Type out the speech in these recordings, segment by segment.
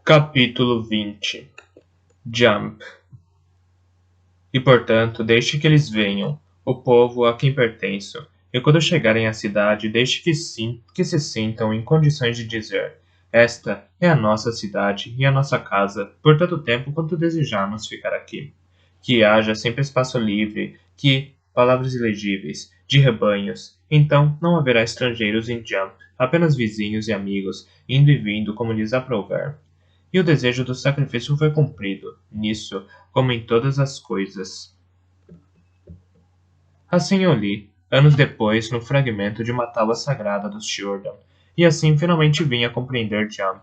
Capítulo 20. Jump. E portanto, deixe que eles venham, o povo a quem pertenço, e quando chegarem à cidade, deixe que se sintam em condições de dizer: esta é a nossa cidade e a nossa casa, por tanto tempo quanto desejarmos ficar aqui. Que haja sempre espaço livre, que palavras ilegíveis, de rebanhos. Então não haverá estrangeiros em Jump, apenas vizinhos e amigos, indo e vindo como lhes aprouver. E o desejo do sacrifício foi cumprido, nisso, como em todas as coisas. Assim eu li, anos depois, no fragmento de uma tábua sagrada dos Shurdan, e assim finalmente vim a compreender Jump.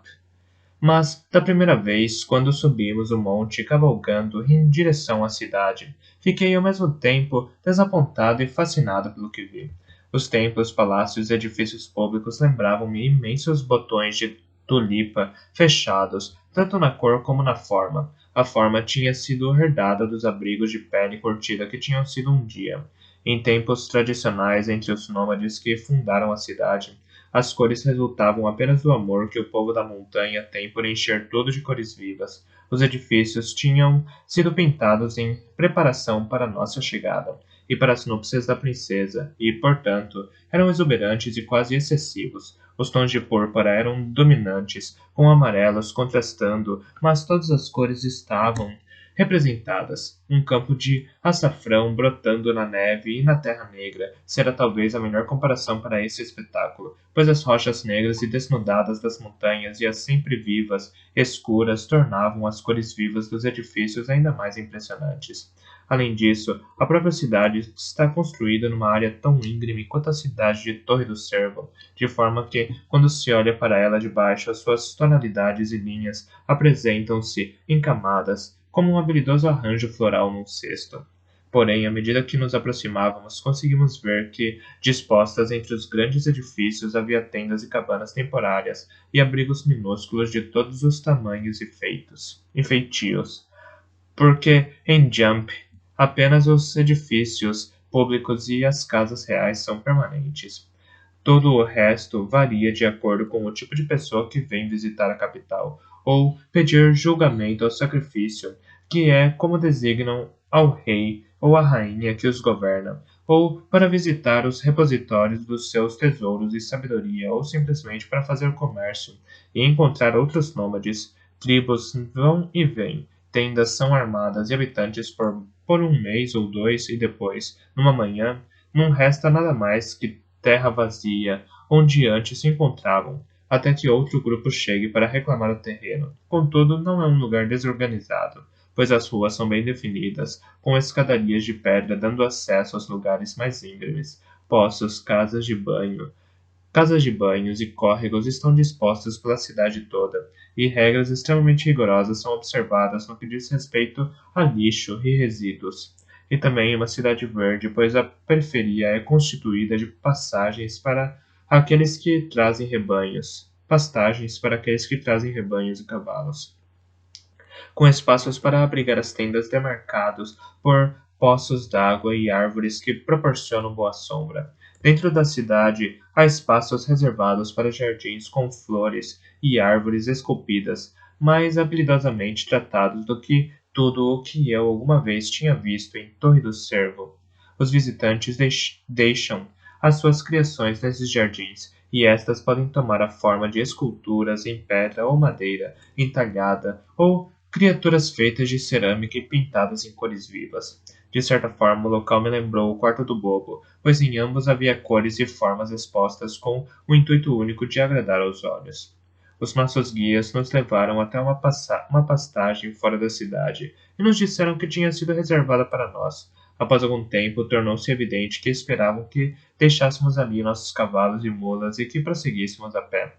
Mas, da primeira vez, quando subimos o monte cavalgando em direção à cidade, fiquei ao mesmo tempo desapontado e fascinado pelo que vi. Os templos, palácios e edifícios públicos lembravam-me imensos botões de tulipa fechados, tanto na cor como na forma. A forma tinha sido herdada dos abrigos de pele curtida que tinham sido um dia, em tempos tradicionais entre os nômades que fundaram a cidade. As cores resultavam apenas do amor que o povo da montanha tem por encher tudo de cores vivas. Os edifícios tinham sido pintados em preparação para nossa chegada e para as núpcias da princesa, e, portanto, eram exuberantes e quase excessivos. Os tons de púrpura eram dominantes, com amarelos contrastando, mas todas as cores estavam representadas. Um campo de açafrão brotando na neve e na terra negra será talvez a melhor comparação para esse espetáculo, pois as rochas negras e desnudadas das montanhas e as sempre vivas, escuras, tornavam as cores vivas dos edifícios ainda mais impressionantes. Além disso, a própria cidade está construída numa área tão íngreme quanto a cidade de Torre do Cervo, de forma que, quando se olha para ela de baixo, as suas tonalidades e linhas apresentam-se em camadas, como um habilidoso arranjo floral num cesto. Porém, à medida que nos aproximávamos, conseguimos ver que, dispostas entre os grandes edifícios, havia tendas e cabanas temporárias e abrigos minúsculos de todos os tamanhos e feitios. Porque, em Jump, apenas os edifícios públicos e as casas reais são permanentes. Todo o resto varia de acordo com o tipo de pessoa que vem visitar a capital, ou pedir julgamento ou sacrifício, que é como designam ao rei ou à rainha que os governa, ou para visitar os repositórios dos seus tesouros e sabedoria, ou simplesmente para fazer comércio e encontrar outros nômades. Tribos vão e vêm, tendas são armadas e habitantes por um mês ou dois, e depois, numa manhã, não resta nada mais que terra vazia, onde antes se encontravam, até que outro grupo chegue para reclamar o terreno. Contudo, não é um lugar desorganizado, pois as ruas são bem definidas, com escadarias de pedra dando acesso aos lugares mais íngremes. Poços, casas de banhos e córregos estão dispostos pela cidade toda, e regras extremamente rigorosas são observadas no que diz respeito a lixo e resíduos. E também uma cidade verde, pois a periferia é constituída de pastagens para aqueles que trazem rebanhos e cavalos, com espaços para abrigar as tendas demarcados por poços d'água e árvores que proporcionam boa sombra. Dentro da cidade, há espaços reservados para jardins com flores e árvores esculpidas, mais habilidosamente tratados do que tudo o que eu alguma vez tinha visto em Torre do Cervo. Os visitantes deixam as suas criações nesses jardins, e estas podem tomar a forma de esculturas em pedra ou madeira, entalhada, ou criaturas feitas de cerâmica e pintadas em cores vivas. De certa forma, o local me lembrou o quarto do bobo, pois em ambos havia cores e formas expostas com o intuito único de agradar aos olhos. Os nossos guias nos levaram até uma pastagem fora da cidade e nos disseram que tinha sido reservada para nós. Após algum tempo, tornou-se evidente que esperavam que deixássemos ali nossos cavalos e mulas e que prosseguíssemos a pé.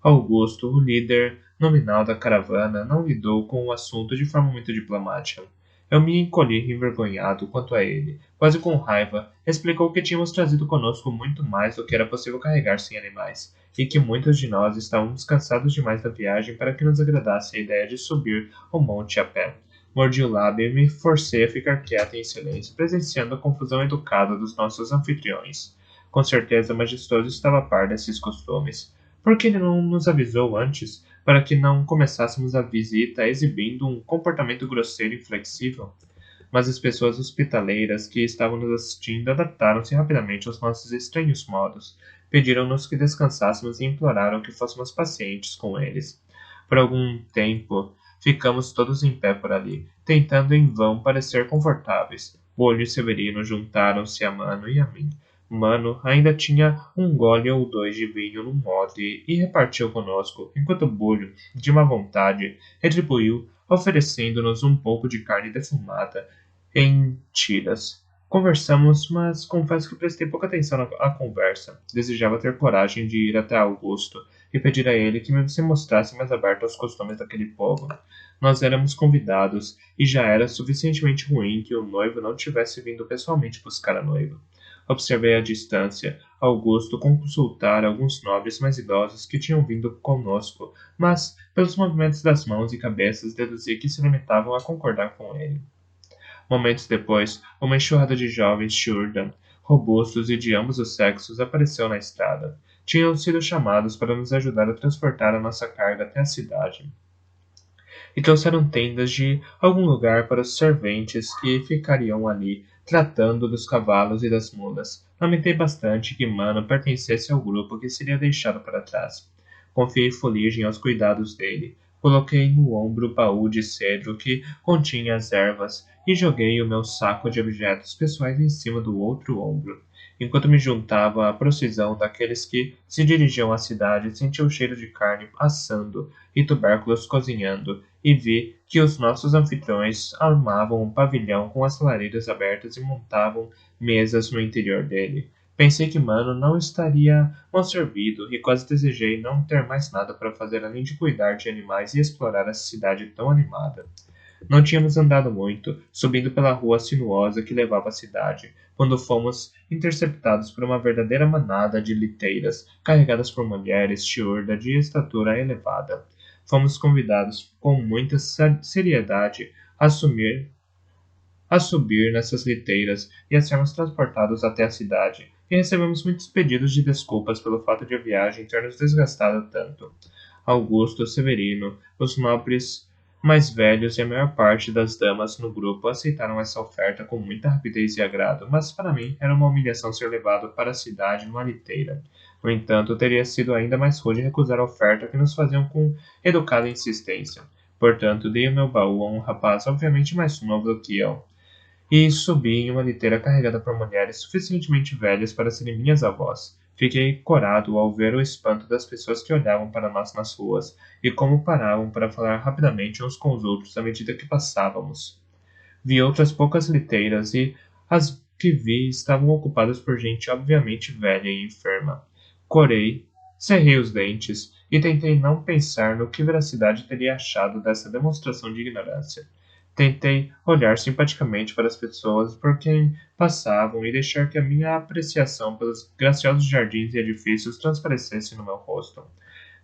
Augusto, o líder nominal da caravana, não lidou com o assunto de forma muito diplomática. Eu me encolhi envergonhado quanto a ele, quase com raiva. Explicou que tínhamos trazido conosco muito mais do que era possível carregar sem animais, e que muitos de nós estávamos cansados demais da viagem para que nos agradasse a ideia de subir o monte a pé. Mordi o lábio e me forcei a ficar quieto em silêncio, presenciando a confusão educada dos nossos anfitriões. Com certeza, majestoso estava a par desses costumes. Por que ele não nos avisou antes, para que não começássemos a visita exibindo um comportamento grosseiro e inflexível? Mas as pessoas hospitaleiras que estavam nos assistindo adaptaram-se rapidamente aos nossos estranhos modos, pediram-nos que descansássemos e imploraram que fôssemos pacientes com eles. Por algum tempo, ficamos todos em pé por ali, tentando em vão parecer confortáveis. Bolho e Severino juntaram-se a Mano e a mim. Mano ainda tinha um gole ou dois de vinho num odre e repartiu conosco, enquanto Bolho, de má vontade, retribuiu, oferecendo-nos um pouco de carne defumada em tiras. Conversamos, mas confesso que prestei pouca atenção à conversa. Desejava ter coragem de ir até Augusto e pedir a ele que se mostrasse mais aberto aos costumes daquele povo. Nós éramos convidados e já era suficientemente ruim que o noivo não tivesse vindo pessoalmente buscar a noiva. Observei à distância Augusto consultar alguns nobres mais idosos que tinham vindo conosco, mas, pelos movimentos das mãos e cabeças, deduzi que se limitavam a concordar com ele. Momentos depois, uma enxurrada de jovens Shurdan, robustos e de ambos os sexos, apareceu na estrada. Tinham sido chamados para nos ajudar a transportar a nossa carga até a cidade. E trouxeram tendas de algum lugar para os serventes que ficariam ali, tratando dos cavalos e das mulas. Lamentei bastante que Mano pertencesse ao grupo que seria deixado para trás. Confiei fuligem aos cuidados dele. Coloquei no ombro o baú de cedro que continha as ervas e joguei o meu saco de objetos pessoais em cima do outro ombro. Enquanto me juntava à procissão daqueles que se dirigiam à cidade, senti o cheiro de carne assando e tubérculos cozinhando, e vi que os nossos anfitriões armavam um pavilhão com as lareiras abertas e montavam mesas no interior dele. Pensei que Mano não estaria mal servido e quase desejei não ter mais nada para fazer além de cuidar de animais e explorar essa cidade tão animada. Não tínhamos andado muito, subindo pela rua sinuosa que levava à cidade, quando fomos interceptados por uma verdadeira manada de liteiras, carregadas por mulheres Shiurda de estatura elevada. Fomos convidados com muita seriedade a subir nessas liteiras e a sermos transportados até a cidade, e recebemos muitos pedidos de desculpas pelo fato de a viagem ter nos desgastado tanto. Augusto, Severino, os nobres mais velhos e a maior parte das damas no grupo aceitaram essa oferta com muita rapidez e agrado, mas para mim era uma humilhação ser levado para a cidade numa liteira. No entanto, teria sido ainda mais rude recusar a oferta que nos faziam com educada insistência. Portanto, dei o meu baú a um rapaz obviamente mais novo do que eu, e subi em uma liteira carregada por mulheres suficientemente velhas para serem minhas avós. Fiquei corado ao ver o espanto das pessoas que olhavam para nós nas ruas e como paravam para falar rapidamente uns com os outros à medida que passávamos. Vi outras poucas liteiras e as que vi estavam ocupadas por gente obviamente velha e enferma. Corei, cerrei os dentes e tentei não pensar no que veracidade teria achado dessa demonstração de ignorância. Tentei olhar simpaticamente para as pessoas por quem passavam e deixar que a minha apreciação pelos graciosos jardins e edifícios transparecesse no meu rosto.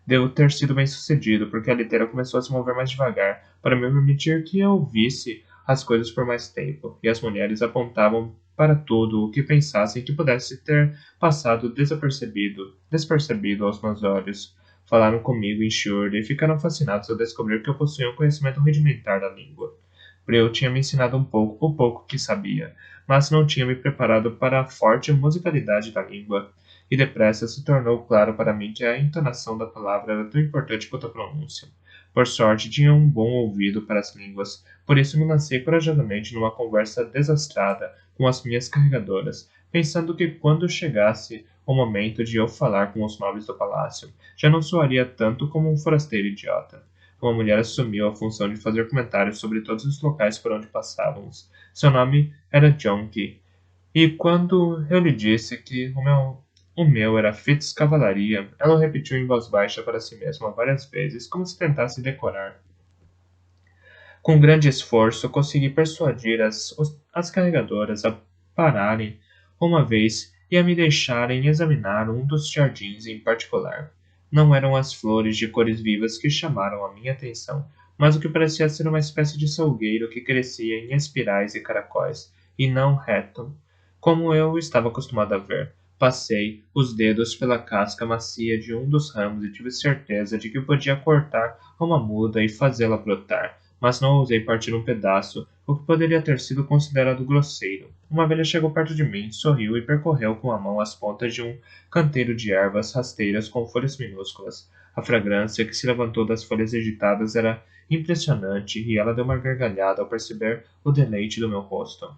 Devo ter sido bem-sucedido, porque a liteira começou a se mover mais devagar, para me permitir que eu visse as coisas por mais tempo, e as mulheres apontavam para tudo o que pensassem que pudesse ter passado despercebido aos meus olhos. Falaram comigo em Shurd e ficaram fascinados ao descobrir que eu possuía um conhecimento rudimentar da língua. Breu tinha me ensinado o pouco que sabia, mas não tinha me preparado para a forte musicalidade da língua, e depressa se tornou claro para mim que a entonação da palavra era tão importante quanto a pronúncia. Por sorte, tinha um bom ouvido para as línguas, por isso me lancei corajosamente numa conversa desastrada com as minhas carregadoras, pensando que quando chegasse o momento de eu falar com os nobres do palácio, já não soaria tanto como um forasteiro idiota. Uma mulher assumiu a função de fazer comentários sobre todos os locais por onde passávamos. Seu nome era Jonki, e quando eu lhe disse que o meu era Fitz Cavalaria, ela o repetiu em voz baixa para si mesma várias vezes, como se tentasse decorar. Com grande esforço, consegui persuadir as carregadoras a pararem uma vez e a me deixarem examinar um dos jardins em particular. Não eram as flores de cores vivas que chamaram a minha atenção, mas o que parecia ser uma espécie de salgueiro que crescia em espirais e caracóis, e não reto, como eu estava acostumado a ver. Passei os dedos pela casca macia de um dos ramos e tive certeza de que podia cortar uma muda e fazê-la brotar, mas não ousei partir um pedaço, o que poderia ter sido considerado grosseiro. Uma abelha chegou perto de mim, sorriu e percorreu com a mão as pontas de um canteiro de ervas rasteiras com folhas minúsculas. A fragrância que se levantou das folhas agitadas era impressionante e ela deu uma gargalhada ao perceber o deleite do meu rosto.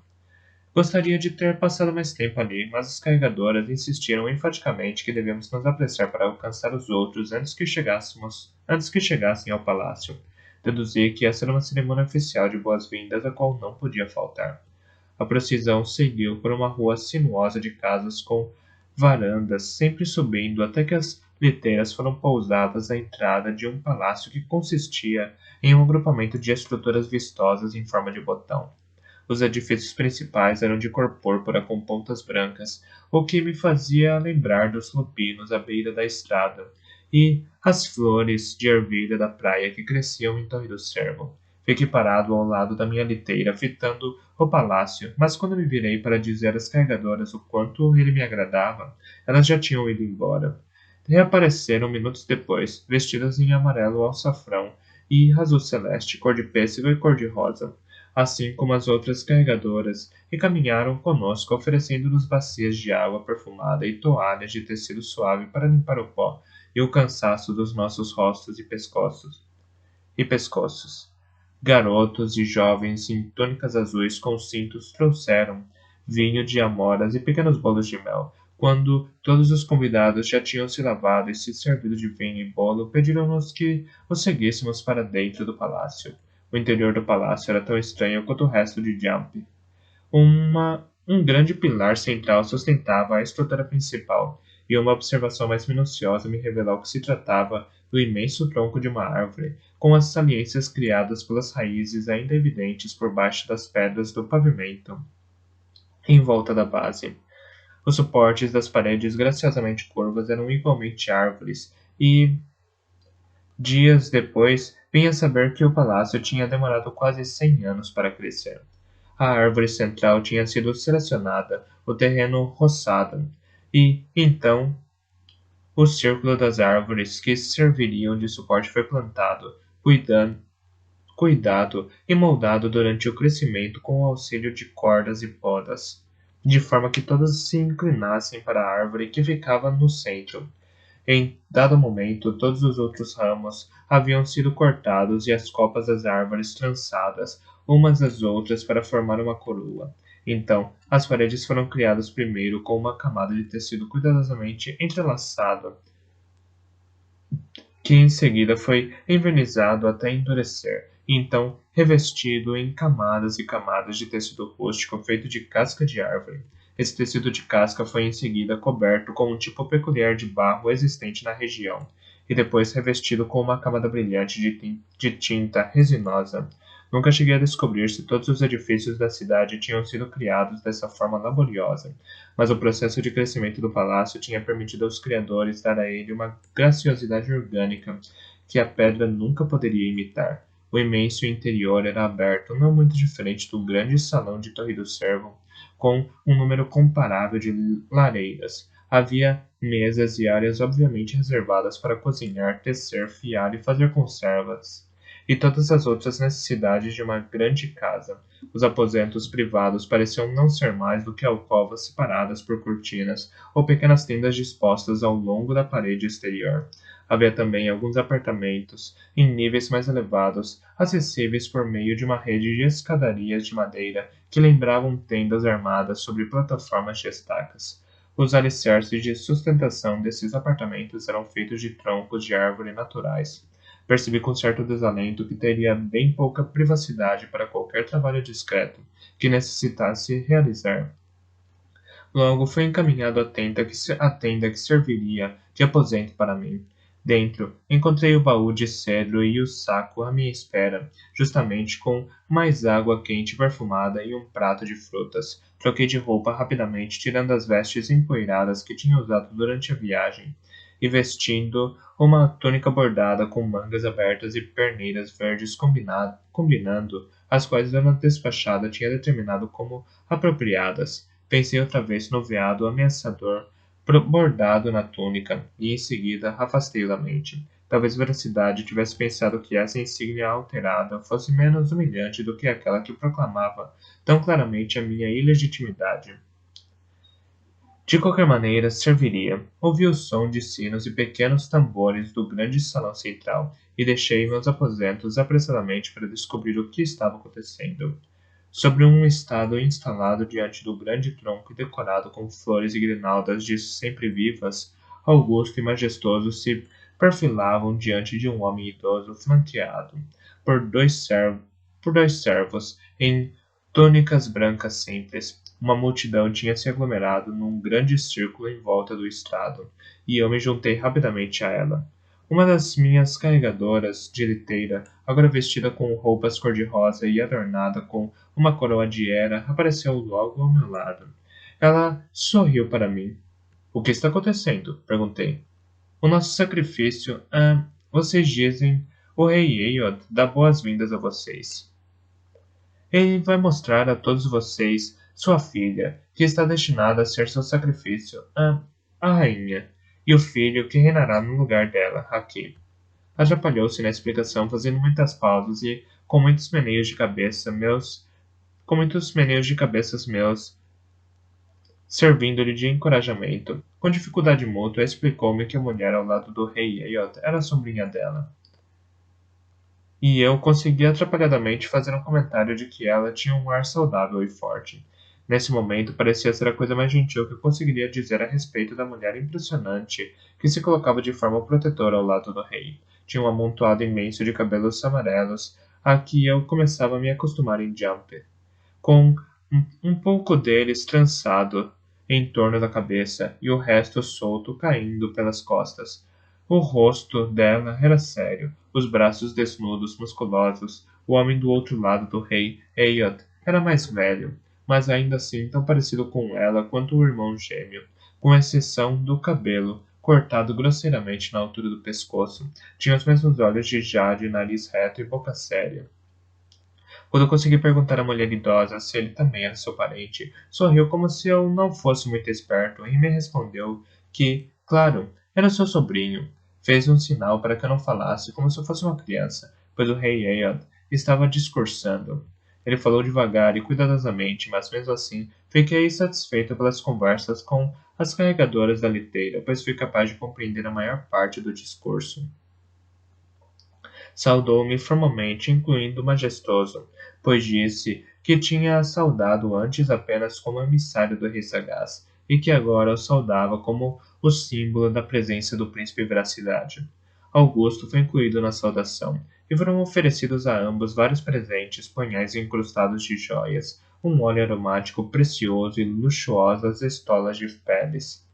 Gostaria de ter passado mais tempo ali, mas as carregadoras insistiram enfaticamente que devíamos nos apressar para alcançar os outros antes que chegassem ao palácio. Deduzi que essa era uma cerimônia oficial de boas-vindas a qual não podia faltar. A procissão seguiu por uma rua sinuosa de casas com varandas, sempre subindo até que as liteiras foram pousadas à entrada de um palácio que consistia em um agrupamento de estruturas vistosas em forma de botão. Os edifícios principais eram de cor púrpura com pontas brancas, o que me fazia lembrar dos lupinos à beira da estrada e as flores de ervilha da praia que cresciam em Torre do Cervo. Fiquei parado ao lado da minha liteira, fitando o palácio, mas quando me virei para dizer às carregadoras o quanto ele me agradava, elas já tinham ido embora. Reapareceram minutos depois, vestidas em amarelo alçafrão e azul celeste, cor de pêssego e cor de rosa, assim como as outras carregadoras, e caminharam conosco, oferecendo-nos bacias de água perfumada e toalhas de tecido suave para limpar o pó e o cansaço dos nossos rostos e pescoços. Garotos e jovens em túnicas azuis com cintos trouxeram vinho de amoras e pequenos bolos de mel. Quando todos os convidados já tinham se lavado e se servido de vinho e bolo, pediram-nos que os seguíssemos para dentro do palácio. O interior do palácio era tão estranho quanto o resto de Jump. Um grande pilar central sustentava a estrutura principal, e uma observação mais minuciosa me revelou que se tratava do imenso tronco de uma árvore, com as saliências criadas pelas raízes ainda evidentes por baixo das pedras do pavimento em volta da base. Os suportes das paredes graciosamente curvas eram igualmente árvores, e dias depois vim a saber que o palácio tinha demorado quase 100 anos para crescer. A árvore central tinha sido selecionada, o terreno roçado, e, então, o círculo das árvores que serviriam de suporte foi plantado, cuidado e moldado durante o crescimento com o auxílio de cordas e podas, de forma que todas se inclinassem para a árvore que ficava no centro. Em dado momento, todos os outros ramos haviam sido cortados e as copas das árvores trançadas umas às outras para formar uma coroa. Então, as paredes foram criadas primeiro com uma camada de tecido cuidadosamente entrelaçado, que em seguida foi envernizado até endurecer, e então revestido em camadas e camadas de tecido rústico feito de casca de árvore. Esse tecido de casca foi em seguida coberto com um tipo peculiar de barro existente na região, e depois revestido com uma camada brilhante de tinta resinosa. Nunca cheguei a descobrir se todos os edifícios da cidade tinham sido criados dessa forma laboriosa, mas o processo de crescimento do palácio tinha permitido aos criadores dar a ele uma graciosidade orgânica que a pedra nunca poderia imitar. O imenso interior era aberto, não muito diferente do grande salão de Torre do Cervo, com um número comparável de lareiras. Havia mesas e áreas obviamente reservadas para cozinhar, tecer, fiar e fazer conservas, e todas as outras necessidades de uma grande casa. Os aposentos privados pareciam não ser mais do que alcovas separadas por cortinas ou pequenas tendas dispostas ao longo da parede exterior. Havia também alguns apartamentos, em níveis mais elevados, acessíveis por meio de uma rede de escadarias de madeira que lembravam tendas armadas sobre plataformas de estacas. Os alicerces de sustentação desses apartamentos eram feitos de troncos de árvore naturais. Percebi com certo desalento que teria bem pouca privacidade para qualquer trabalho discreto que necessitasse realizar. Logo fui encaminhado à tenda que serviria de aposento para mim. Dentro, encontrei o baú de cedro e o saco à minha espera, justamente com mais água quente perfumada e um prato de frutas. Troquei de roupa rapidamente, tirando as vestes empoeiradas que tinha usado durante a viagem, e vestindo uma túnica bordada com mangas abertas e perneiras verdes combinando, as quais Dona Despachada tinha determinado como apropriadas. Pensei outra vez no veado ameaçador bordado na túnica, e em seguida afastei-o da mente. Talvez Veracidade tivesse pensado que essa insígnia alterada fosse menos humilhante do que aquela que proclamava tão claramente a minha ilegitimidade. De qualquer maneira, serviria. Ouvi o som de sinos e pequenos tambores do grande salão central e deixei meus aposentos apressadamente para descobrir o que estava acontecendo. Sobre um estado instalado diante do grande tronco e decorado com flores e grinaldas de sempre vivas, augusto e majestoso se perfilavam diante de um homem idoso flanqueado por dois servos em túnicas brancas simples. Uma multidão tinha se aglomerado num grande círculo em volta do estrado, e eu me juntei rapidamente a ela. Uma das minhas carregadoras de liteira, agora vestida com roupas cor-de-rosa e adornada com uma coroa de era, apareceu logo ao meu lado. Ela sorriu para mim. O que está acontecendo? Perguntei. O nosso sacrifício. Vocês dizem. O rei Aeod dá boas-vindas a vocês. Ele vai mostrar a todos vocês sua filha, que está destinada a ser seu sacrifício, a rainha, e o filho que reinará no lugar dela, Haki. Atrapalhou-se na explicação, fazendo muitas pausas e com muitos meneios de cabeça meus, servindo-lhe de encorajamento. Com dificuldade mútua, explicou-me que a mulher ao lado do rei Aeod era a sobrinha dela. E eu consegui atrapalhadamente fazer um comentário de que ela tinha um ar saudável e forte. Nesse momento, parecia ser a coisa mais gentil que eu conseguiria dizer a respeito da mulher impressionante que se colocava de forma protetora ao lado do rei. Tinha um amontoado imenso de cabelos amarelos, a que eu começava a me acostumar em Jump, com um pouco deles trançado em torno da cabeça e o resto solto caindo pelas costas. O rosto dela era sério, os braços desnudos, musculosos. O homem do outro lado do rei, Aeod, era mais velho, mas ainda assim tão parecido com ela quanto o irmão gêmeo, com exceção do cabelo, cortado grosseiramente na altura do pescoço. Tinha os mesmos olhos de jade, nariz reto e boca séria. Quando consegui perguntar à mulher idosa se ele também era seu parente, sorriu como se eu não fosse muito esperto e me respondeu que, claro, era seu sobrinho. Fez um sinal para que eu não falasse como se eu fosse uma criança, pois o rei Aeod estava discursando. Ele falou devagar e cuidadosamente, mas mesmo assim fiquei satisfeito pelas conversas com as carregadoras da liteira, pois fui capaz de compreender a maior parte do discurso. Saudou-me formalmente, incluindo o majestoso, pois disse que tinha saudado antes apenas como emissário do rei sagaz, e que agora o saudava como o símbolo da presença do príncipe Veracidade. Augusto foi incluído na saudação, e foram oferecidos a ambos vários presentes, punhais incrustados de joias, um óleo aromático precioso e luxuosas estolas de peles.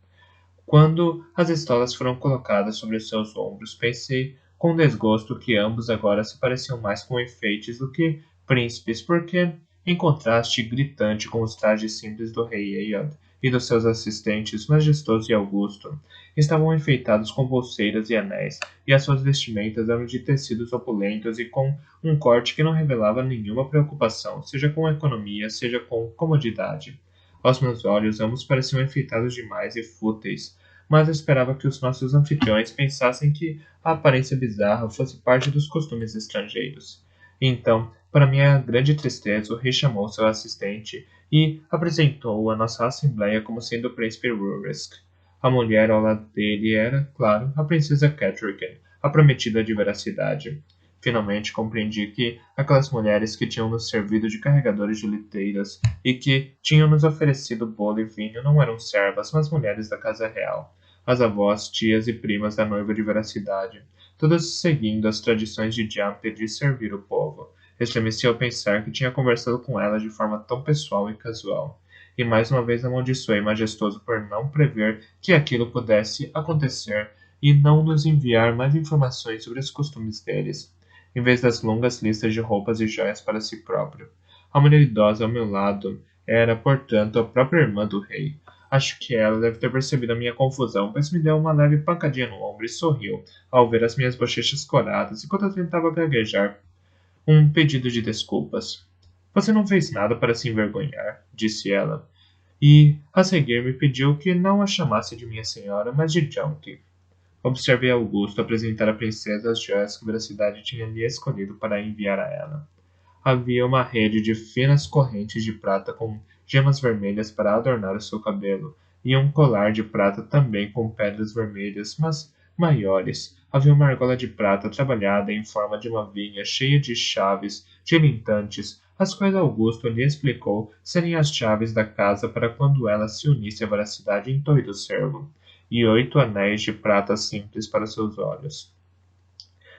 Quando as estolas foram colocadas sobre seus ombros, pensei com desgosto que ambos agora se pareciam mais com enfeites do que príncipes, porque, em contraste gritante com os trajes simples do rei Aeod e dos seus assistentes, majestoso e augusto, estavam enfeitados com pulseiras e anéis, e as suas vestimentas eram de tecidos opulentos e com um corte que não revelava nenhuma preocupação, seja com economia, seja com comodidade. Aos meus olhos, ambos pareciam enfeitados demais e fúteis, mas eu esperava que os nossos anfitriões pensassem que a aparência bizarra fosse parte dos costumes estrangeiros. Então, para minha grande tristeza, o rei chamou seu assistente e apresentou-o à nossa assembleia como sendo o príncipe Rurisk. A mulher ao lado dele era, claro, a princesa Catrican, a prometida de Veracidade. Finalmente compreendi que aquelas mulheres que tinham nos servido de carregadores de liteiras e que tinham nos oferecido bolo e vinho não eram servas, mas mulheres da casa real. As avós, tias e primas da noiva de Veracidade, todas seguindo as tradições de Jumper de servir o povo. Estremeci ao pensar que tinha conversado com ela de forma tão pessoal e casual. E mais uma vez amaldiçoei Majestoso por não prever que aquilo pudesse acontecer e não nos enviar mais informações sobre os costumes deles, em vez das longas listas de roupas e joias para si próprio. A mulher idosa ao meu lado era, portanto, a própria irmã do rei. Acho que ela deve ter percebido a minha confusão, pois me deu uma leve pancadinha no ombro e sorriu, ao ver as minhas bochechas coradas, enquanto eu tentava gaguejar um pedido de desculpas. Você não fez nada para se envergonhar, disse ela. e, a seguir, me pediu que não a chamasse de minha senhora, mas de Junkie. Observei Augusto apresentar à princesa as joias que Veracidade tinha lhe escolhido para enviar a ela. Havia uma rede de finas correntes de prata com gemas vermelhas para adornar o seu cabelo, e um colar de prata também com pedras vermelhas, mas maiores. Havia uma argola de prata trabalhada em forma de uma vinha cheia de chaves tilintantes, as quais Augusto lhe explicou serem as chaves da casa para quando ela se unisse à Veracidade em Torre do Cervo, e 8 anéis de prata simples para seus olhos.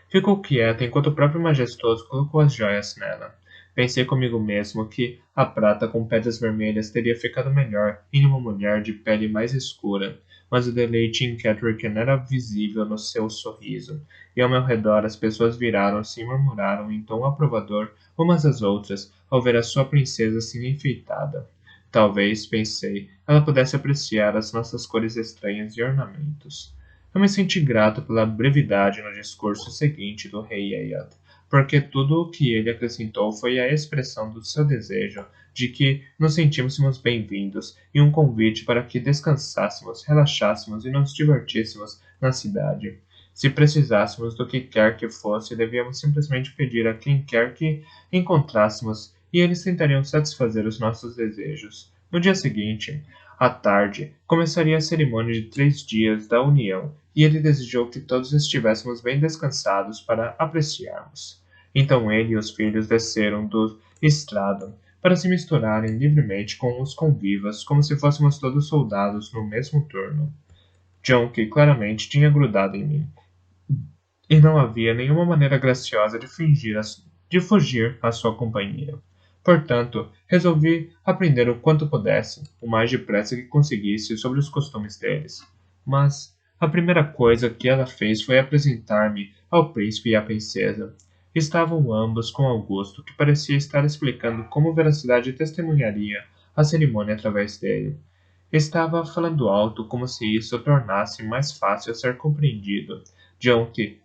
Ficou quieta enquanto o próprio majestoso colocou as joias nela. Pensei comigo mesmo que a prata com pedras vermelhas teria ficado melhor em uma mulher de pele mais escura, mas o deleite em Catherine era visível no seu sorriso, e ao meu redor as pessoas viraram-se e murmuraram em tom aprovador umas às outras ao ver a sua princesa assim enfeitada. Talvez, pensei, ela pudesse apreciar as nossas cores estranhas e ornamentos. Eu me senti grato pela brevidade no discurso seguinte do rei Ayad, porque tudo o que ele acrescentou foi a expressão do seu desejo de que nos sentíssemos bem-vindos e um convite para que descansássemos, relaxássemos e nos divertíssemos na cidade. Se precisássemos do que quer que fosse, devíamos simplesmente pedir a quem quer que encontrássemos e eles tentariam satisfazer os nossos desejos. No dia seguinte, à tarde, começaria a cerimônia de 3 dias da união, e ele desejou que todos estivéssemos bem descansados para apreciarmos. Então ele e os filhos desceram do estrado para se misturarem livremente com os convivas, como se fôssemos todos soldados no mesmo turno. John, que claramente tinha grudado em mim, e não havia nenhuma maneira graciosa de fugir à sua companhia. Portanto, resolvi aprender o quanto pudesse, o mais depressa que conseguisse, sobre os costumes deles. Mas a primeira coisa que ela fez foi apresentar-me ao príncipe e à princesa. Estavam ambos com Augusto, que parecia estar explicando como Veracidade testemunharia a cerimônia através dele. Estava falando alto como se isso tornasse mais fácil ser compreendido. John, que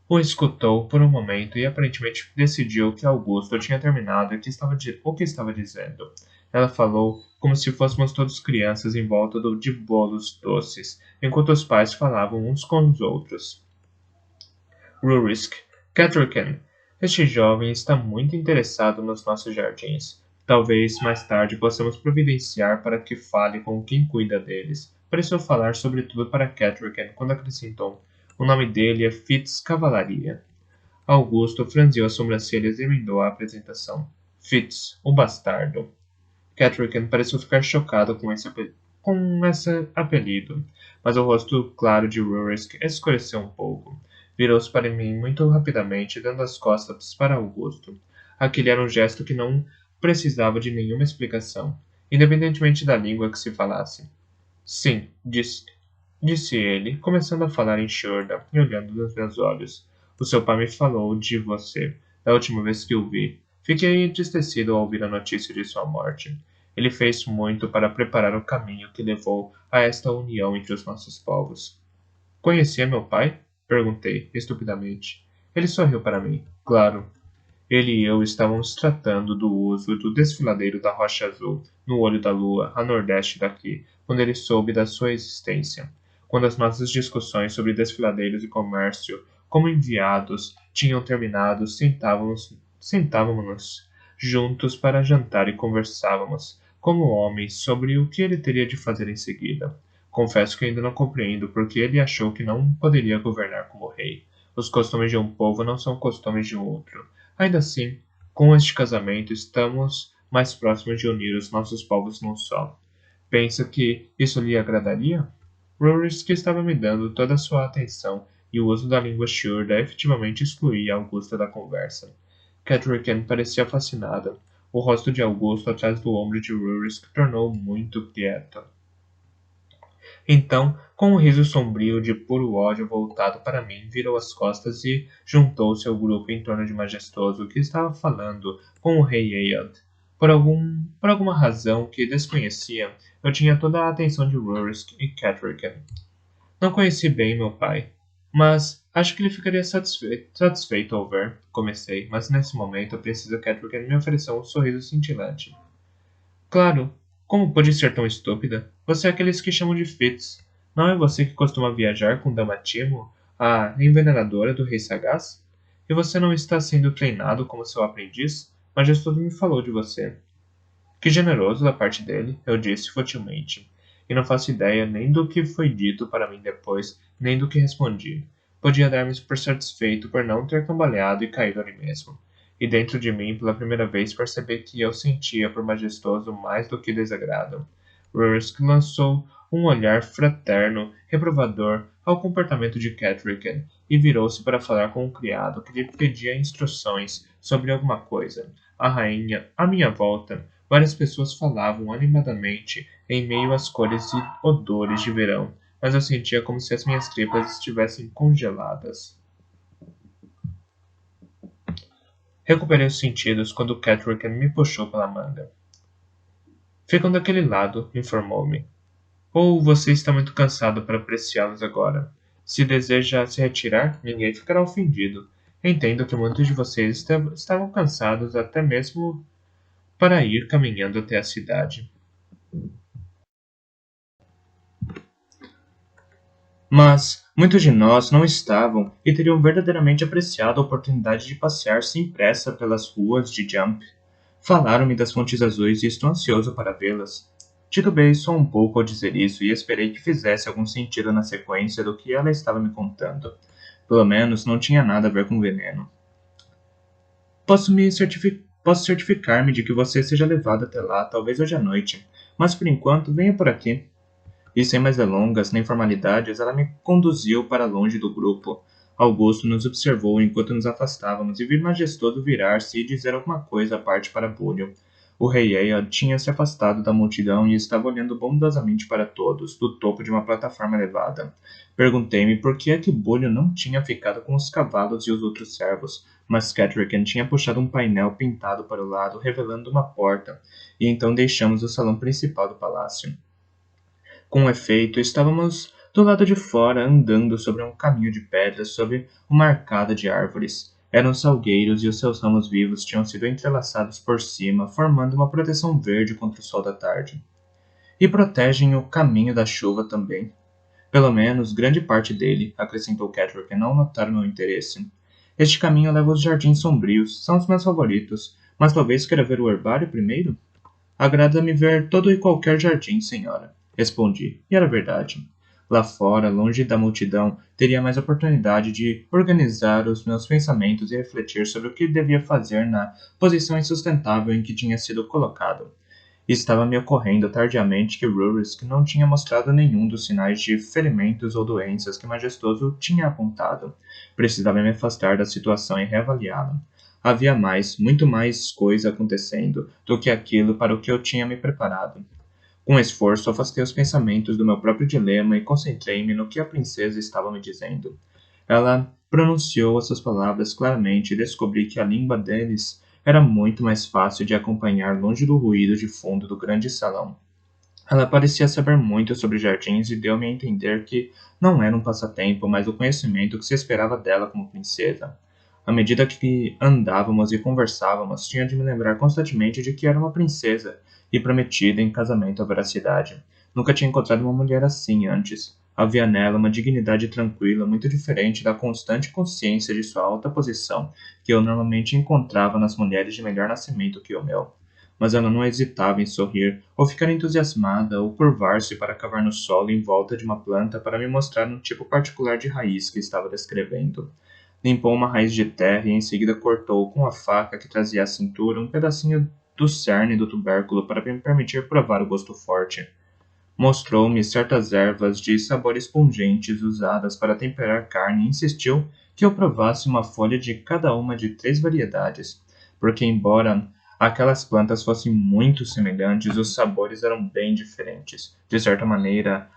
o escutou por um momento e aparentemente decidiu que Augusto tinha terminado o que estava dizendo. Ela falou como se fôssemos todos crianças em volta de bolos doces, enquanto os pais falavam uns com os outros. Rurisk, Catrican, este jovem está muito interessado nos nossos jardins. Talvez mais tarde possamos providenciar para que fale com quem cuida deles. Pareceu falar sobre tudo para Catrican quando acrescentou: o nome dele é Fitz Cavalaria. Augusto franziu as sobrancelhas e emendou a apresentação. Fitz, o bastardo. Catrican pareceu ficar chocado com esse apelido, mas o rosto claro de Rurisk escureceu um pouco. Virou-se para mim muito rapidamente, dando as costas para Augusto. Aquele era um gesto que não precisava de nenhuma explicação, independentemente da língua que se falasse. Sim, disse ele, começando a falar em Shurda e olhando nos meus olhos. O seu pai me falou de você, da última vez que o vi. Fiquei entristecido ao ouvir a notícia de sua morte. Ele fez muito para preparar o caminho que levou a esta união entre os nossos povos. Conhecia meu pai? Perguntei, estupidamente. Ele sorriu para mim. Claro. Ele e eu estávamos tratando do uso do desfiladeiro da Rocha Azul, no olho da lua, a nordeste daqui, quando ele soube da sua existência. Quando as nossas discussões sobre desfiladeiros e comércio, como enviados, tinham terminado, sentávamos juntos para jantar e conversávamos, como homens, sobre o que ele teria de fazer em seguida. Confesso que ainda não compreendo porque ele achou que não poderia governar como rei. Os costumes de um povo não são costumes de outro. Ainda assim, com este casamento, estamos mais próximos de unir os nossos povos num só. Pensa que isso lhe agradaria? Rurisk estava me dando toda a sua atenção e o uso da língua Shurda efetivamente excluía Augusta da conversa. Catrican parecia fascinada. O rosto de Augusto atrás do ombro de Rurisk tornou muito quieto. Então, com um riso sombrio de puro ódio voltado para mim, virou as costas e juntou-se ao grupo em torno de Majestoso, que estava falando com o rei Ayad. Por alguma razão que desconhecia, eu tinha toda a atenção de Rurisk e Catrican. Não conheci bem meu pai, mas acho que ele ficaria satisfeito ao ver. Comecei, mas nesse momento a princesa Catrican me ofereceu um sorriso cintilante. Claro, Como pode ser tão estúpida? Você é aqueles que chamam de Fitz. Não é você que costuma viajar com Dama Timo, a envenenadora do Rei Sagaz? E você não está sendo treinado como seu aprendiz? Majestoso me falou de você. Que generoso da parte dele, eu disse futilmente. E não faço ideia nem do que foi dito para mim depois, nem do que respondi. Podia dar-me por satisfeito por não ter cambaleado e caído ali mesmo. E dentro de mim, pela primeira vez, percebi que eu sentia por majestoso mais do que desagrado. Rusk lançou um olhar fraterno, reprovador, ao comportamento de Catrican e virou-se para falar com o criado que lhe pedia instruções sobre alguma coisa. A rainha, à minha volta, várias pessoas falavam animadamente em meio às cores e odores de verão, mas eu sentia como se as minhas tripas estivessem congeladas. Recuperei os sentidos quando Catrican me puxou pela manga. Ficam daquele lado, informou-me. Ou você está muito cansado para apreciá-los agora. Se deseja se retirar, ninguém ficará ofendido. Entendo que muitos de vocês estavam cansados até mesmo para ir caminhando até a cidade. Mas muitos de nós não estavam e teriam verdadeiramente apreciado a oportunidade de passear sem pressa pelas ruas de Jump. Falaram-me das fontes azuis e estou ansioso para vê-las. Titubei só um pouco ao dizer isso e esperei que fizesse algum sentido na sequência do que ela estava me contando. Pelo menos não tinha nada a ver com veneno. Posso certificar-me de que você seja levado até lá, talvez hoje à noite. Mas por enquanto, venha por aqui. E sem mais delongas nem formalidades, ela me conduziu para longe do grupo. Augusto nos observou enquanto nos afastávamos e vi majestoso virar-se e dizer alguma coisa à parte para Bullion. O rei Ea tinha se afastado da multidão e estava olhando bondosamente para todos, do topo de uma plataforma elevada. Perguntei-me por que é que Bullion não tinha ficado com os cavalos e os outros servos, mas Catrican tinha puxado um painel pintado para o lado, revelando uma porta, e então deixamos o salão principal do palácio. Com efeito, estávamos do lado de fora andando sobre um caminho de pedras sob uma arcada de árvores. Eram salgueiros e os seus ramos vivos tinham sido entrelaçados por cima, formando uma proteção verde contra o sol da tarde. E protegem o caminho da chuva também. Pelo menos grande parte dele, acrescentou Catrick, não notar meu interesse. Este caminho leva aos jardins sombrios, são os meus favoritos, mas talvez queira ver o herbário primeiro? Agrada-me ver todo e qualquer jardim, senhora. Respondi, e era verdade. Lá fora, longe da multidão, teria mais oportunidade de organizar os meus pensamentos e refletir sobre o que devia fazer na posição insustentável em que tinha sido colocado. Estava me ocorrendo tardiamente que Rurik não tinha mostrado nenhum dos sinais de ferimentos ou doenças que Majestoso tinha apontado. Precisava me afastar da situação e reavaliá-la. Havia mais, muito mais coisa acontecendo do que aquilo para o que eu tinha me preparado. Com esforço, afastei os pensamentos do meu próprio dilema e concentrei-me no que a princesa estava me dizendo. Ela pronunciou essas palavras claramente e descobri que a língua deles era muito mais fácil de acompanhar longe do ruído de fundo do grande salão. Ela parecia saber muito sobre jardins e deu-me a entender que não era um passatempo, mas o conhecimento que se esperava dela como princesa. À medida que andávamos e conversávamos, tinha de me lembrar constantemente de que era uma princesa e prometida em casamento à veracidade. Nunca tinha encontrado uma mulher assim antes. Havia nela uma dignidade tranquila, muito diferente da constante consciência de sua alta posição, que eu normalmente encontrava nas mulheres de melhor nascimento que o meu. Mas ela não hesitava em sorrir, ou ficar entusiasmada, ou curvar-se para cavar no solo em volta de uma planta para me mostrar um tipo particular de raiz que estava descrevendo. Limpou uma raiz de terra e em seguida cortou com a faca que trazia à cintura um pedacinho do cerne do tubérculo para me permitir provar o gosto forte. Mostrou-me certas ervas de sabores pungentes usadas para temperar carne e insistiu que eu provasse uma folha de cada uma de 3 variedades, porque embora aquelas plantas fossem muito semelhantes, os sabores eram bem diferentes. De certa maneira,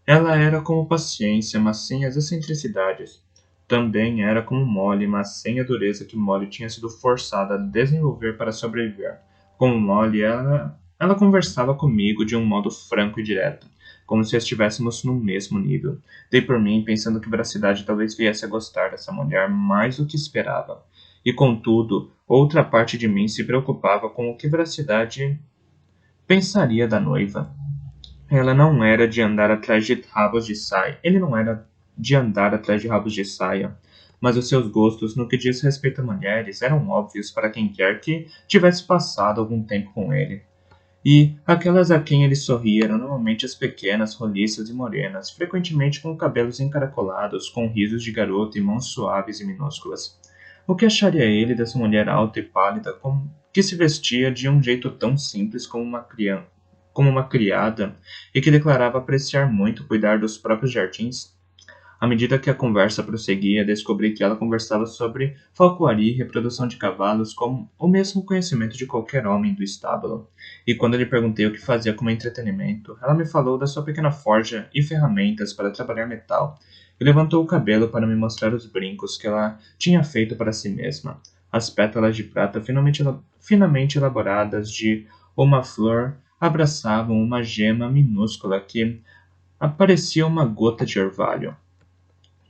ela era como paciência, mas sem as excentricidades. Também era como Molly, mas sem a dureza que Molly tinha sido forçada a desenvolver para sobreviver. Como Molly, ela conversava comigo de um modo franco e direto, como se estivéssemos no mesmo nível. Dei por mim, pensando que Veracidade talvez viesse a gostar dessa mulher mais do que esperava. E contudo, outra parte de mim se preocupava com o que Veracidade pensaria da noiva. Ela não era de andar atrás de rabos de saia. Ele não era de andar atrás de rabos de saia. Mas os seus gostos no que diz respeito a mulheres eram óbvios para quem quer que tivesse passado algum tempo com ele. E aquelas a quem ele sorria eram normalmente as pequenas, roliças e morenas, frequentemente com cabelos encaracolados, com risos de garota e mãos suaves e minúsculas. O que acharia ele dessa mulher alta e pálida, que se vestia de um jeito tão simples como uma criada, e que declarava apreciar muito cuidar dos próprios jardins? À medida que a conversa prosseguia, descobri que ela conversava sobre falcoaria e reprodução de cavalos com o mesmo conhecimento de qualquer homem do estábulo. E quando lhe perguntei o que fazia como entretenimento, ela me falou da sua pequena forja e ferramentas para trabalhar metal, e levantou o cabelo para me mostrar os brincos que ela tinha feito para si mesma. As pétalas de prata finamente elaboradas de uma flor abraçavam uma gema minúscula que parecia uma gota de orvalho.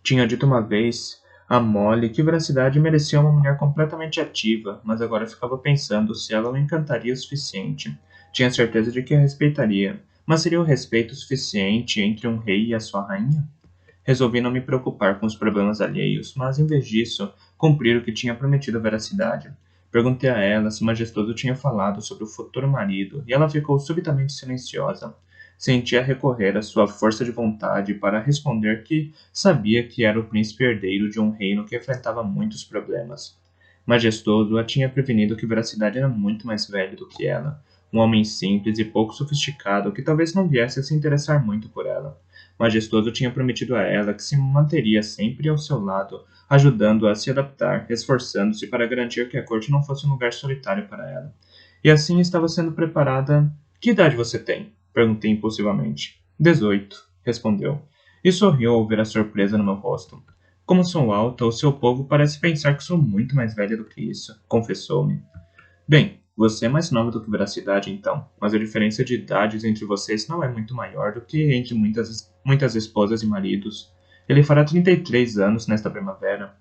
Tinha dito uma vez a Molly que Veracidade merecia uma mulher completamente ativa, mas agora ficava pensando se ela o encantaria o suficiente. Tinha certeza de que a respeitaria, mas seria o respeito suficiente entre um rei e a sua rainha? Resolvi não me preocupar com os problemas alheios, mas em vez disso, cumprir o que tinha prometido a Veracidade. Perguntei a ela se o majestoso tinha falado sobre o futuro marido, e ela ficou subitamente silenciosa. Sentia recorrer à sua força de vontade para responder que sabia que era o príncipe herdeiro de um reino que enfrentava muitos problemas. Majestoso a tinha prevenido que Veracidade era muito mais velho do que ela, um homem simples e pouco sofisticado que talvez não viesse a se interessar muito por ela. Majestoso tinha prometido a ela que se manteria sempre ao seu lado, ajudando-a a se adaptar, esforçando-se para garantir que a corte não fosse um lugar solitário para ela. E assim estava sendo preparada. Que idade você tem? Perguntei impulsivamente. 18, respondeu, e sorriu ao ver a surpresa no meu rosto. Como sou alta, o seu povo parece pensar que sou muito mais velha do que isso, confessou-me. Bem, você é mais nova do que Veracidade, então, mas a diferença de idades entre vocês não é muito maior do que entre muitas esposas e maridos. Ele fará 33 anos nesta primavera.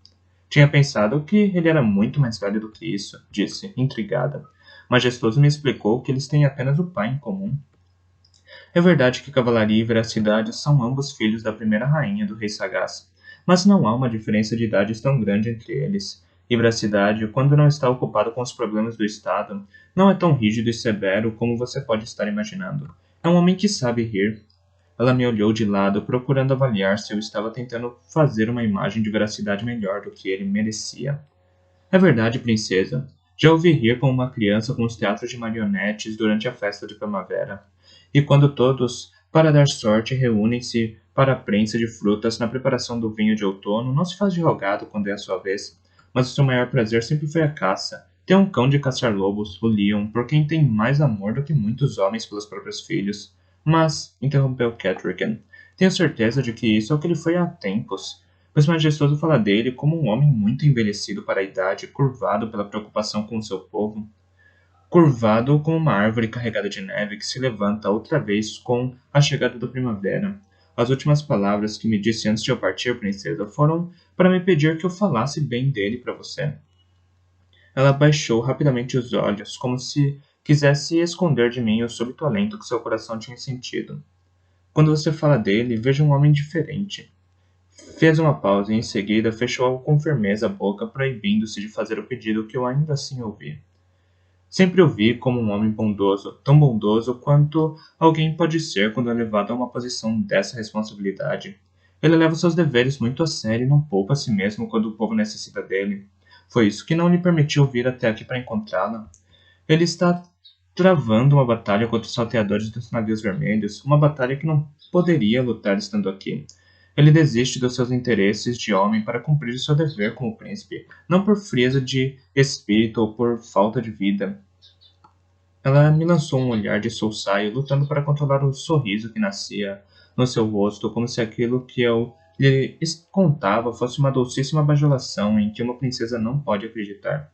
Tinha pensado que ele era muito mais velho do que isso, disse, intrigada. Majestoso me explicou que eles têm apenas o pai em comum. É verdade que Cavalaria e Veracidade são ambos filhos da primeira rainha do rei sagaz, mas não há uma diferença de idades tão grande entre eles. E Veracidade, quando não está ocupado com os problemas do Estado, não é tão rígido e severo como você pode estar imaginando. É um homem que sabe rir. Ela me olhou de lado, procurando avaliar se eu estava tentando fazer uma imagem de Veracidade melhor do que ele merecia. É verdade, princesa. Já ouvi rir como uma criança com os teatros de marionetes durante a festa de primavera. E quando todos, para dar sorte, reúnem-se para a prensa de frutas na preparação do vinho de outono, não se faz de rogado quando é a sua vez. Mas o seu maior prazer sempre foi a caça. Ter um cão de caçar lobos, o Leon, por quem tem mais amor do que muitos homens pelos próprios filhos. Mas, interrompeu Catrican, tenho certeza de que isso é o que ele foi há tempos. Pois majestoso fala dele como um homem muito envelhecido para a idade, curvado pela preocupação com o seu povo. Curvado como uma árvore carregada de neve que se levanta outra vez com a chegada da primavera. As últimas palavras que me disse antes de eu partir, princesa, foram para me pedir que eu falasse bem dele para você. Ela baixou rapidamente os olhos, como se quisesse esconder de mim o súbito alento que seu coração tinha sentido. Quando você fala dele, vejo um homem diferente. Fez uma pausa e em seguida fechou com firmeza a boca, proibindo-se de fazer o pedido que eu ainda assim ouvi. Sempre o vi como um homem bondoso, tão bondoso quanto alguém pode ser quando é levado a uma posição dessa responsabilidade. Ele leva seus deveres muito a sério e não poupa a si mesmo quando o povo necessita dele. Foi isso que não lhe permitiu vir até aqui para encontrá-la. Ele está travando uma batalha contra os salteadores dos navios vermelhos, uma batalha que não poderia lutar estando aqui. Ele desiste dos seus interesses de homem para cumprir seu dever como príncipe, não por frieza de espírito ou por falta de vida. Ela me lançou um olhar de soussaio, lutando para controlar o sorriso que nascia no seu rosto, como se aquilo que eu lhe contava fosse uma docíssima bajulação em que uma princesa não pode acreditar.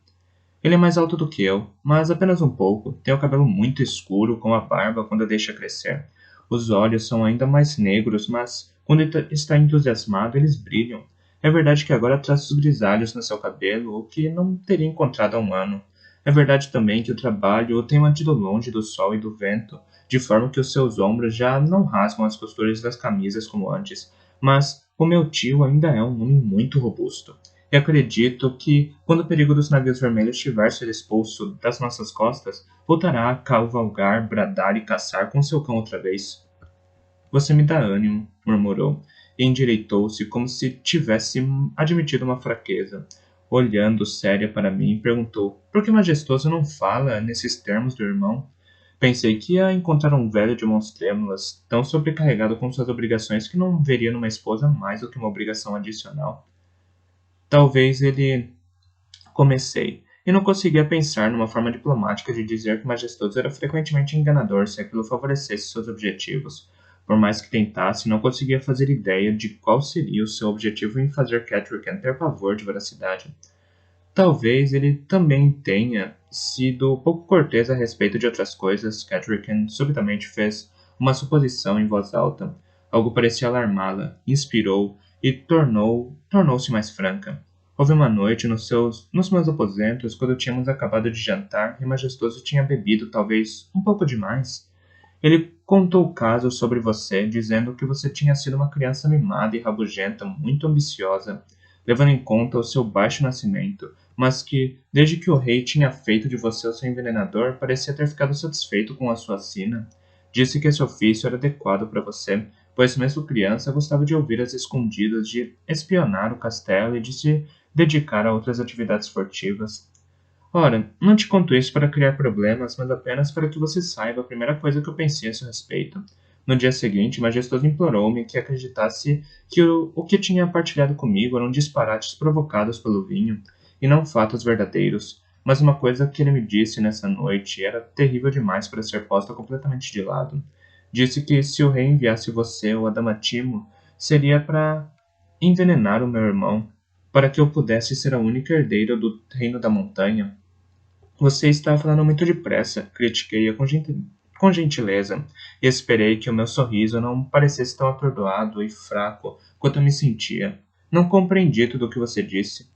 Ele é mais alto do que eu, mas apenas um pouco. Tem o cabelo muito escuro, com a barba quando a deixa crescer. Os olhos são ainda mais negros, mas quando ele está entusiasmado, eles brilham. É verdade que agora há traços grisalhos no seu cabelo, o que não teria encontrado há um ano. É verdade também que o trabalho o tem mantido longe do sol e do vento, de forma que os seus ombros já não rasgam as costuras das camisas como antes, mas o meu tio ainda é um homem muito robusto. E acredito que, quando o perigo dos navios vermelhos tiver sido expulso das nossas costas, voltará a cavalgar, bradar e caçar com seu cão outra vez. Você me dá ânimo, murmurou, e endireitou-se como se tivesse admitido uma fraqueza. Olhando séria para mim, perguntou: Por que Majestoso não fala nesses termos do irmão? Pensei que ia encontrar um velho de mãos trêmulas, tão sobrecarregado com suas obrigações que não veria numa esposa mais do que uma obrigação adicional. Talvez ele. Comecei, e não conseguia pensar numa forma diplomática de dizer que Majestoso era frequentemente enganador se aquilo favorecesse seus objetivos. Por mais que tentasse, não conseguia fazer ideia de qual seria o seu objetivo em fazer Catrican ter pavor de veracidade. Talvez ele também tenha sido pouco cortês a respeito de outras coisas. Catrican subitamente fez uma suposição em voz alta. Algo parecia alarmá-la, inspirou e tornou-se mais franca. Houve uma noite nos meus aposentos, quando tínhamos acabado de jantar e Majestoso tinha bebido talvez um pouco demais. Ele contou casos sobre você, dizendo que você tinha sido uma criança mimada e rabugenta, muito ambiciosa, levando em conta o seu baixo nascimento, mas que, desde que o rei tinha feito de você o seu envenenador, parecia ter ficado satisfeito com a sua sina. Disse que esse ofício era adequado para você, pois mesmo criança gostava de ouvir as escondidas, de espionar o castelo e de se dedicar a outras atividades furtivas. Ora, não te conto isso para criar problemas, mas apenas para que você saiba a primeira coisa que eu pensei a seu respeito. No dia seguinte, Majestoso implorou-me que acreditasse que o que tinha partilhado comigo eram disparates provocados pelo vinho, e não fatos verdadeiros. Mas uma coisa que ele me disse nessa noite era terrível demais para ser posta completamente de lado. Disse que se o rei enviasse você ou Adamatimo, seria para envenenar o meu irmão, para que eu pudesse ser a única herdeira do reino da montanha. Você está falando muito depressa, critiquei-a com gentileza, e esperei que o meu sorriso não parecesse tão atordoado e fraco quanto eu me sentia. Não compreendi tudo o que você disse.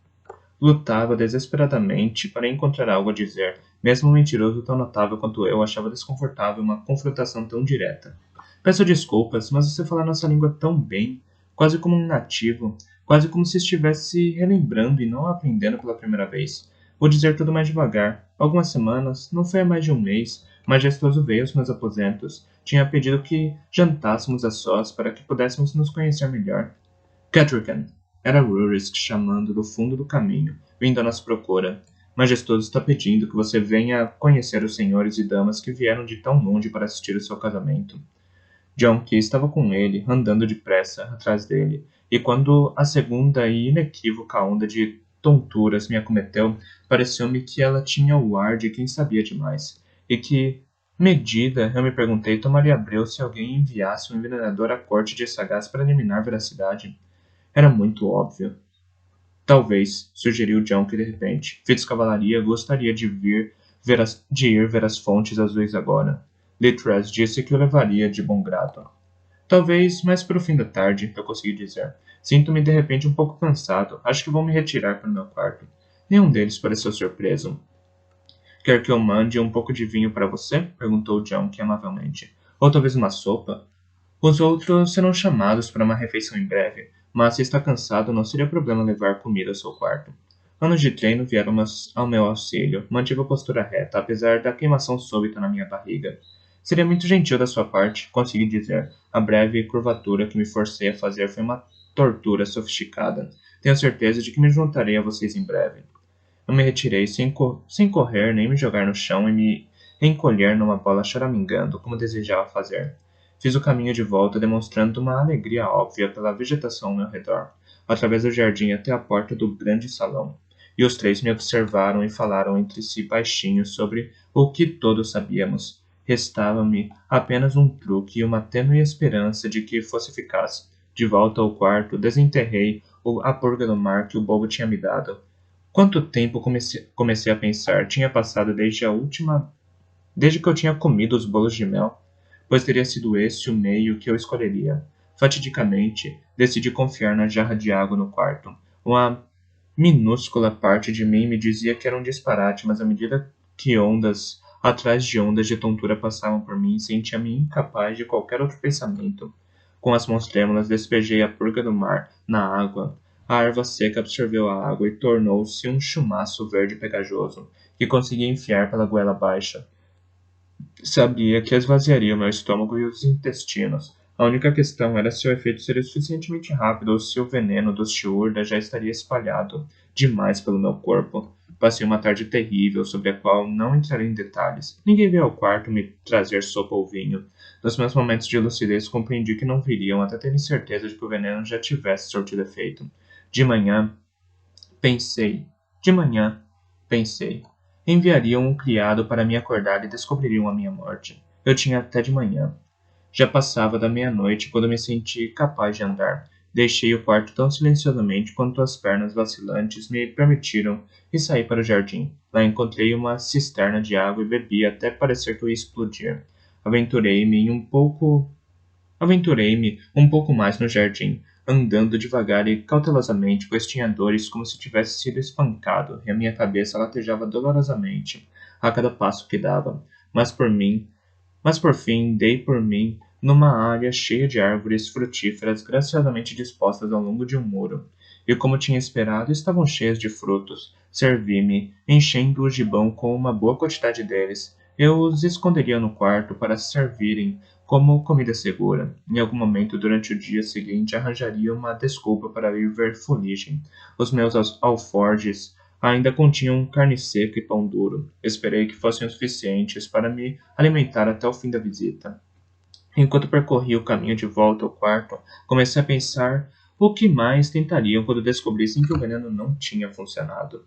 Lutava desesperadamente para encontrar algo a dizer. Mesmo um mentiroso tão notável quanto eu achava desconfortável uma confrontação tão direta. Peço desculpas, mas você fala nossa língua tão bem, quase como um nativo, quase como se estivesse relembrando e não aprendendo pela primeira vez. Vou dizer tudo mais devagar. Algumas semanas, não foi há mais de um mês, Majestoso veio aos meus aposentos. Tinha pedido que jantássemos a sós para que pudéssemos nos conhecer melhor. Catrican, era Rurisk chamando do fundo do caminho, vindo à nossa procura. Majestoso está pedindo que você venha conhecer os senhores e damas que vieram de tão longe para assistir o seu casamento. John Key estava com ele, andando depressa atrás dele, e quando a segunda e inequívoca onda de tonturas me acometeu, pareceu-me que ela tinha o ar de quem sabia demais, e que, medida, eu me perguntei, tomaria abreu se alguém enviasse um envenenador à corte de sagaz para eliminar veracidade. Era muito óbvio. Talvez, sugeriu John que de repente, Fitz Cavalaria gostaria de ir ver as fontes azuis agora. Littress disse que o levaria de bom grado. Talvez mais para o fim da tarde, eu consegui dizer. Sinto-me de repente um pouco cansado. Acho que vou me retirar para o meu quarto. Nenhum deles pareceu surpreso. Quer que eu mande um pouco de vinho para você? Perguntou John que amavelmente. Ou talvez uma sopa? Os outros serão chamados para uma refeição em breve, mas se está cansado não seria problema levar comida ao seu quarto. Anos de treino vieram ao meu auxílio. Mantive a postura reta, apesar da queimação súbita na minha barriga. Seria muito gentil da sua parte, consegui dizer. A breve curvatura que me forcei a fazer foi uma tortura sofisticada. Tenho certeza de que me juntarei a vocês em breve. Eu me retirei sem correr nem me jogar no chão e me encolher numa bola choramingando, como desejava fazer. Fiz o caminho de volta, demonstrando uma alegria óbvia pela vegetação ao meu redor, através do jardim até a porta do grande salão. E os três me observaram e falaram entre si baixinho sobre o que todos sabíamos. Restava-me apenas um truque e uma tênue esperança de que fosse eficaz. De volta ao quarto, desenterrei a purga do mar que o bobo tinha me dado. Quanto tempo comecei a pensar tinha passado desde que eu tinha comido os bolos de mel? Pois teria sido esse o meio que eu escolheria. Fatidicamente, decidi confiar na jarra de água no quarto. Uma minúscula parte de mim me dizia que era um disparate, mas à medida que ondas atrás de ondas de tontura passavam por mim, sentia-me incapaz de qualquer outro pensamento. Com as mãos trêmulas, despejei a purga do mar na água. A erva seca absorveu a água e tornou-se um chumaço verde pegajoso, que conseguia enfiar pela goela baixa. Sabia que esvaziaria o meu estômago e os intestinos. A única questão era se o efeito seria suficientemente rápido ou se o veneno dos Shiurda já estaria espalhado demais pelo meu corpo. Passei uma tarde terrível, sobre a qual não entrarei em detalhes. Ninguém veio ao quarto me trazer sopa ou vinho. Nos meus momentos de lucidez compreendi que não viriam até terem certeza de que o veneno já tivesse surtido efeito. De manhã, Pensei, de manhã, pensei. Enviariam um criado para me acordar e descobririam a minha morte. Eu tinha até de manhã. Já passava da meia-noite quando me senti capaz de andar. Deixei o quarto tão silenciosamente quanto as pernas vacilantes me permitiram e saí para o jardim. Lá encontrei uma cisterna de água e bebi até parecer que eu ia explodir. Aventurei-me um pouco Aventurei-me um pouco mais no jardim, andando devagar e cautelosamente, pois tinha dores como se tivesse sido espancado, e a minha cabeça latejava dolorosamente a cada passo que dava. Mas por mim, mas por fim dei por mim numa área cheia de árvores frutíferas graciosamente dispostas ao longo de um muro. E como tinha esperado, estavam cheias de frutos. Servi-me, enchendo o gibão com uma boa quantidade deles. Eu os esconderia no quarto para servirem como comida segura. Em algum momento durante o dia seguinte arranjaria uma desculpa para ir ver fuligem. Os meus alforjes ainda continham carne seca e pão duro. Esperei que fossem o suficientes para me alimentar até o fim da visita. Enquanto percorria o caminho de volta ao quarto, comecei a pensar o que mais tentariam quando descobrissem que o veneno não tinha funcionado.